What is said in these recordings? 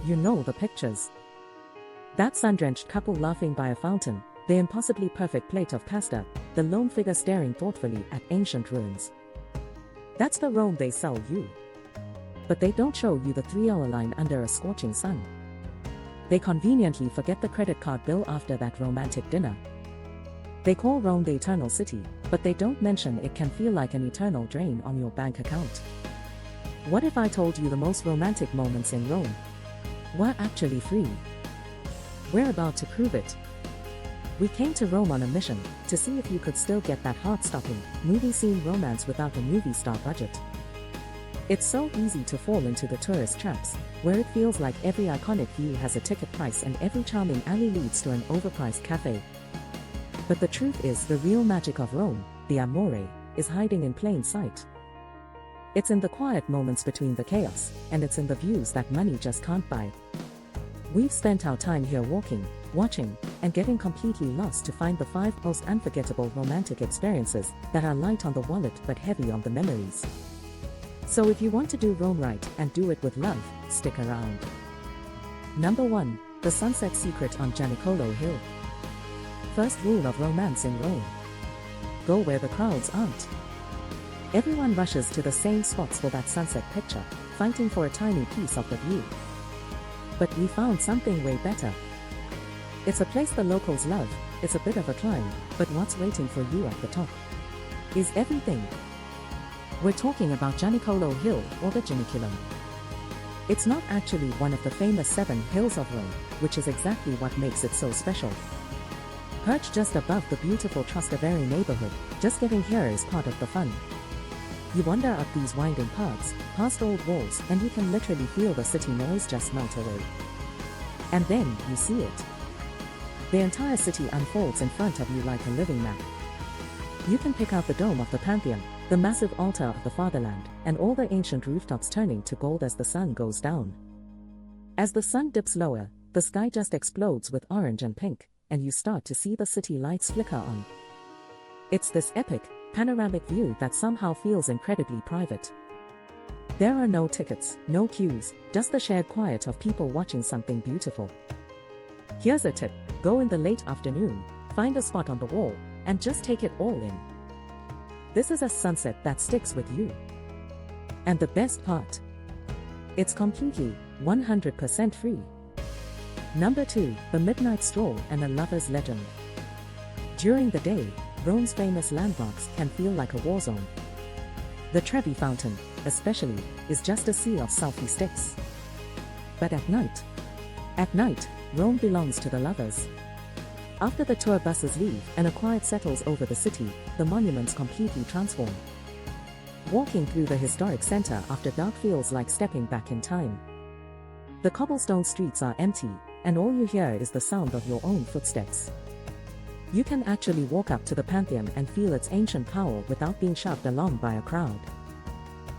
You know the pictures. That sun-drenched couple laughing by a fountain, the impossibly perfect plate of pasta, the lone figure staring thoughtfully at ancient ruins. That's the Rome they sell you. But they don't show you the 3-hour line under a scorching sun. They conveniently forget the credit card bill after that romantic dinner. They call Rome the eternal city, but they don't mention it can feel like an eternal drain on your bank account. What if I told you the most romantic moments in Rome were actually free? We're about to prove it. We came to Rome on a mission to see if you could still get that heart-stopping, movie-scene romance without a movie star budget. It's so easy to fall into the tourist traps, where it feels like every iconic view has a ticket price and every charming alley leads to an overpriced cafe. But the truth is, the real magic of Rome, the amore, is hiding in plain sight. It's in the quiet moments between the chaos, and it's in the views that money just can't buy. We've spent our time here walking, watching, and getting completely lost to find the 5 most unforgettable romantic experiences that are light on the wallet but heavy on the memories. So if you want to do Rome right and do it with love, stick around. Number 1. The Sunset Secret on Gianicolo Hill. First rule of romance in Rome: go where the crowds aren't. Everyone rushes to the same spots for that sunset picture, fighting for a tiny piece of the view. But we found something way better. It's a place the locals love. It's a bit of a climb, but what's waiting for you at the top is everything. We're talking about Gianicolo Hill, or the Janiculum. It's not actually one of the famous 7 hills of Rome, which is exactly what makes it so special. Perched just above the beautiful Trastevere neighborhood, just getting here is part of the fun. You wander up these winding paths, past old walls, and you can literally feel the city noise just melt away. And then, you see it. The entire city unfolds in front of you like a living map. You can pick out the dome of the Pantheon, the massive altar of the fatherland, and all the ancient rooftops turning to gold as the sun goes down. As the sun dips lower, the sky just explodes with orange and pink, and you start to see the city lights flicker on. It's this epic, panoramic view that somehow feels incredibly private. There are no tickets, no queues, just the shared quiet of people watching something beautiful. Here's a tip: go in the late afternoon, find a spot on the wall, and just take it all in. This is a sunset that sticks with you. And the best part? It's completely, 100% free. Number 2, the midnight stroll and a lover's legend. During the day, Rome's famous landmarks can feel like a war zone. The Trevi Fountain, especially, is just a sea of selfie sticks. But at night, Rome belongs to the lovers. After the tour buses leave and a quiet settles over the city, the monuments completely transform. Walking through the historic center after dark feels like stepping back in time. The cobblestone streets are empty, and all you hear is the sound of your own footsteps. You can actually walk up to the Pantheon and feel its ancient power without being shoved along by a crowd.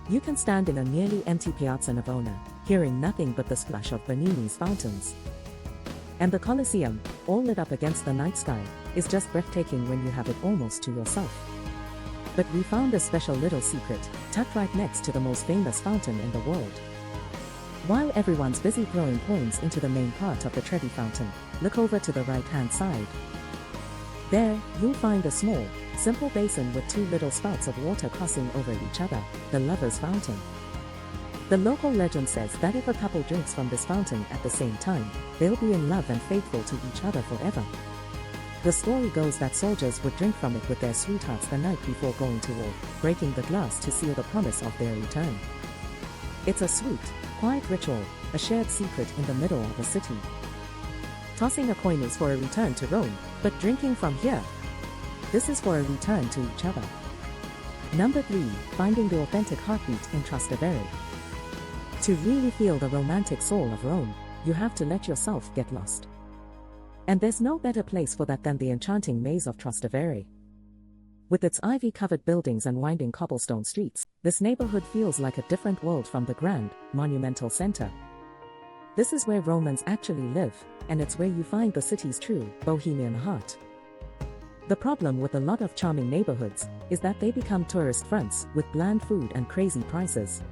You can stand in a nearly empty Piazza Navona, hearing nothing but the splash of Bernini's fountains. And the Colosseum, all lit up against the night sky, is just breathtaking when you have it almost to yourself. But we found a special little secret, tucked right next to the most famous fountain in the world. While everyone's busy throwing coins into the main part of the Trevi Fountain, look over to the right-hand side. There, you'll find a small, simple basin with 2 little spouts of water crossing over each other, the Lover's Fountain. The local legend says that if a couple drinks from this fountain at the same time, they'll be in love and faithful to each other forever. The story goes that soldiers would drink from it with their sweethearts the night before going to war, breaking the glass to seal the promise of their return. It's a sweet, quiet ritual, a shared secret in the middle of a city. Tossing a coin is for a return to Rome, but drinking from here, this is for a return to each other. Number 3, finding the authentic heartbeat in Trastevere. To really feel the romantic soul of Rome, you have to let yourself get lost. And there's no better place for that than the enchanting maze of Trastevere. With its ivy-covered buildings and winding cobblestone streets, this neighborhood feels like a different world from the grand, monumental center. This is where Romans actually live, and it's where you find the city's true, bohemian heart. The problem with a lot of charming neighborhoods is that they become tourist fronts with bland food and crazy prices.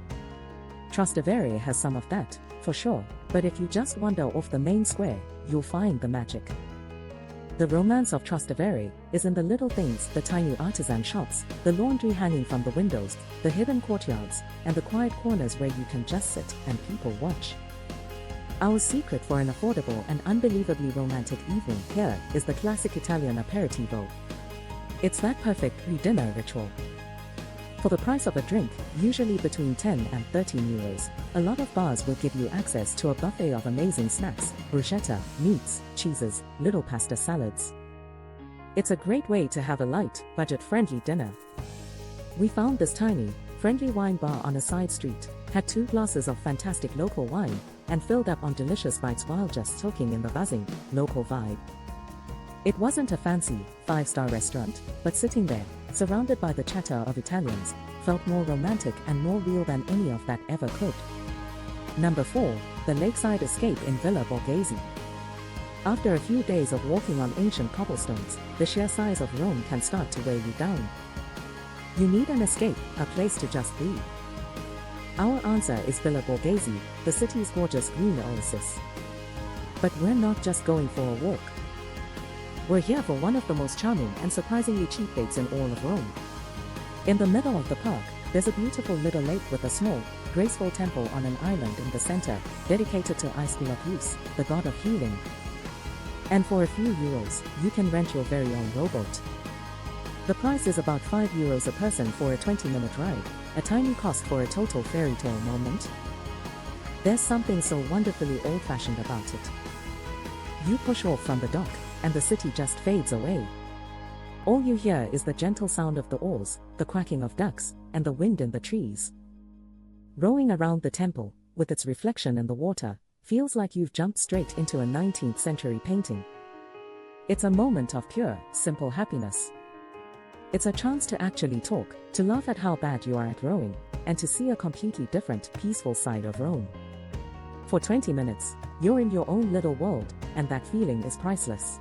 Trastevere has some of that, for sure, but if you just wander off the main square, you'll find the magic. The romance of Trastevere is in the little things, the tiny artisan shops, the laundry hanging from the windows, the hidden courtyards, and the quiet corners where you can just sit and people watch. Our secret for an affordable and unbelievably romantic evening here is the classic Italian aperitivo. It's that perfect pre-dinner ritual. For the price of a drink, usually between 10 and 13 euros, a lot of bars will give you access to a buffet of amazing snacks, bruschetta, meats, cheeses, little pasta salads. It's a great way to have a light, budget-friendly dinner. We found this tiny, friendly wine bar on a side street, had 2 glasses of fantastic local wine, and filled up on delicious bites while just soaking in the buzzing, local vibe. It wasn't a fancy, 5-star restaurant, but sitting there, surrounded by the chatter of Italians, felt more romantic and more real than any of that ever could. Number 4, the lakeside escape in Villa Borghese. After a few days of walking on ancient cobblestones, the sheer size of Rome can start to weigh you down. You need an escape, a place to just breathe. Our answer is Villa Borghese, the city's gorgeous green oasis. But we're not just going for a walk. We're here for one of the most charming and surprisingly cheap dates in all of Rome. In the middle of the park, there's a beautiful little lake with a small, graceful temple on an island in the center, dedicated to Aesculapius, the god of healing. And for a few euros, you can rent your very own rowboat. The price is about 5 euros a person for a 20-minute ride, a tiny cost for a total fairy tale moment. There's something so wonderfully old-fashioned about it. You push off from the dock, and the city just fades away. All you hear is the gentle sound of the oars, the quacking of ducks, and the wind in the trees. Rowing around the temple, with its reflection in the water, feels like you've jumped straight into a 19th century painting. It's a moment of pure, simple happiness. It's a chance to actually talk, to laugh at how bad you are at rowing, and to see a completely different, peaceful side of Rome. For 20 minutes, you're in your own little world, and that feeling is priceless.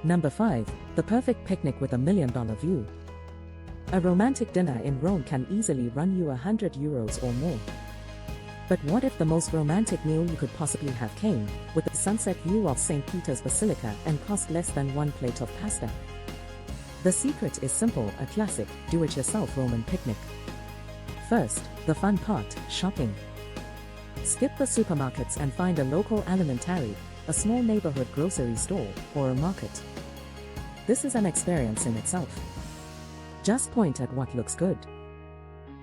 Number 5, the perfect picnic with $1 million view. A romantic dinner in Rome can easily run you 100 euros or more. But what if the most romantic meal you could possibly have came with the sunset view of St. Peter's Basilica and cost less than 1 plate of pasta? The secret is simple, a classic, do-it-yourself Roman picnic. First, the fun part, shopping. Skip the supermarkets and find a local alimentari, a small neighborhood grocery store, or a market. This is an experience in itself. Just point at what looks good.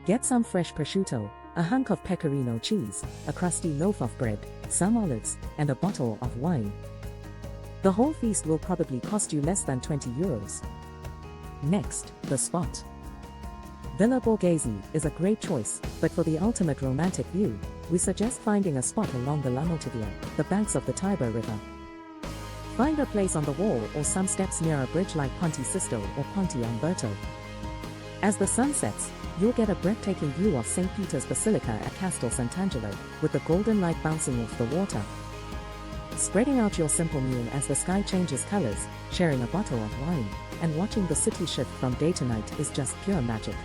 Get some fresh prosciutto, a hunk of pecorino cheese, a crusty loaf of bread, some olives, and a bottle of wine. The whole feast will probably cost you less than 20 euros. Next, the spot. Villa Borghese is a great choice, but for the ultimate romantic view, we suggest finding a spot along the Lamotivia, the banks of the Tiber River. Find a place on the wall or some steps near a bridge like Ponte Sisto or Ponte Umberto. As the sun sets, you'll get a breathtaking view of St. Peter's Basilica at Castel Sant'Angelo, with the golden light bouncing off the water. Spreading out your simple meal as the sky changes colors, sharing a bottle of wine, and watching the city shift from day to night is just pure magic.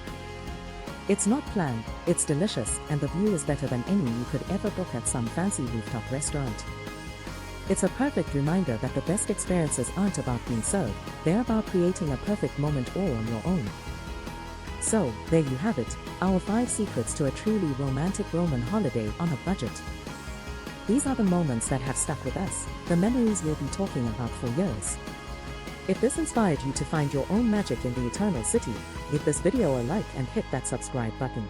It's not planned, it's delicious, and the view is better than any you could ever book at some fancy rooftop restaurant. It's a perfect reminder that the best experiences aren't about being served, they're about creating a perfect moment all on your own. So, there you have it, our 5 secrets to a truly romantic Roman holiday on a budget. These are the moments that have stuck with us, the memories we'll be talking about for years. If this inspired you to find your own magic in the Eternal City, give this video a like and hit that subscribe button.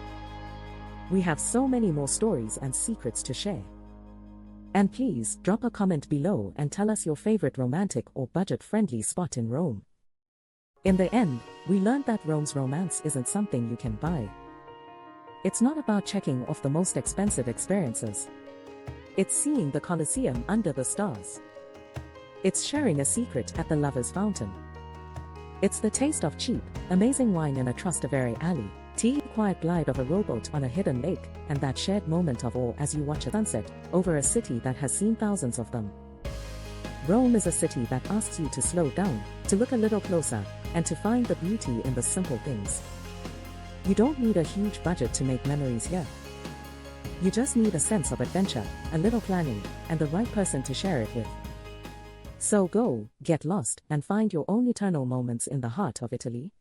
We have so many more stories and secrets to share. And please, drop a comment below and tell us your favorite romantic or budget-friendly spot in Rome. In the end, we learned that Rome's romance isn't something you can buy. It's not about checking off the most expensive experiences. It's seeing the Colosseum under the stars. It's sharing a secret at the Lover's Fountain. It's the taste of cheap, amazing wine in a Trastevere alley, tea, quiet glide of a rowboat on a hidden lake, and that shared moment of awe as you watch a sunset over a city that has seen thousands of them. Rome is a city that asks you to slow down, to look a little closer, and to find the beauty in the simple things. You don't need a huge budget to make memories here. You just need a sense of adventure, a little planning, and the right person to share it with. So go, get lost, and find your own eternal moments in the heart of Italy.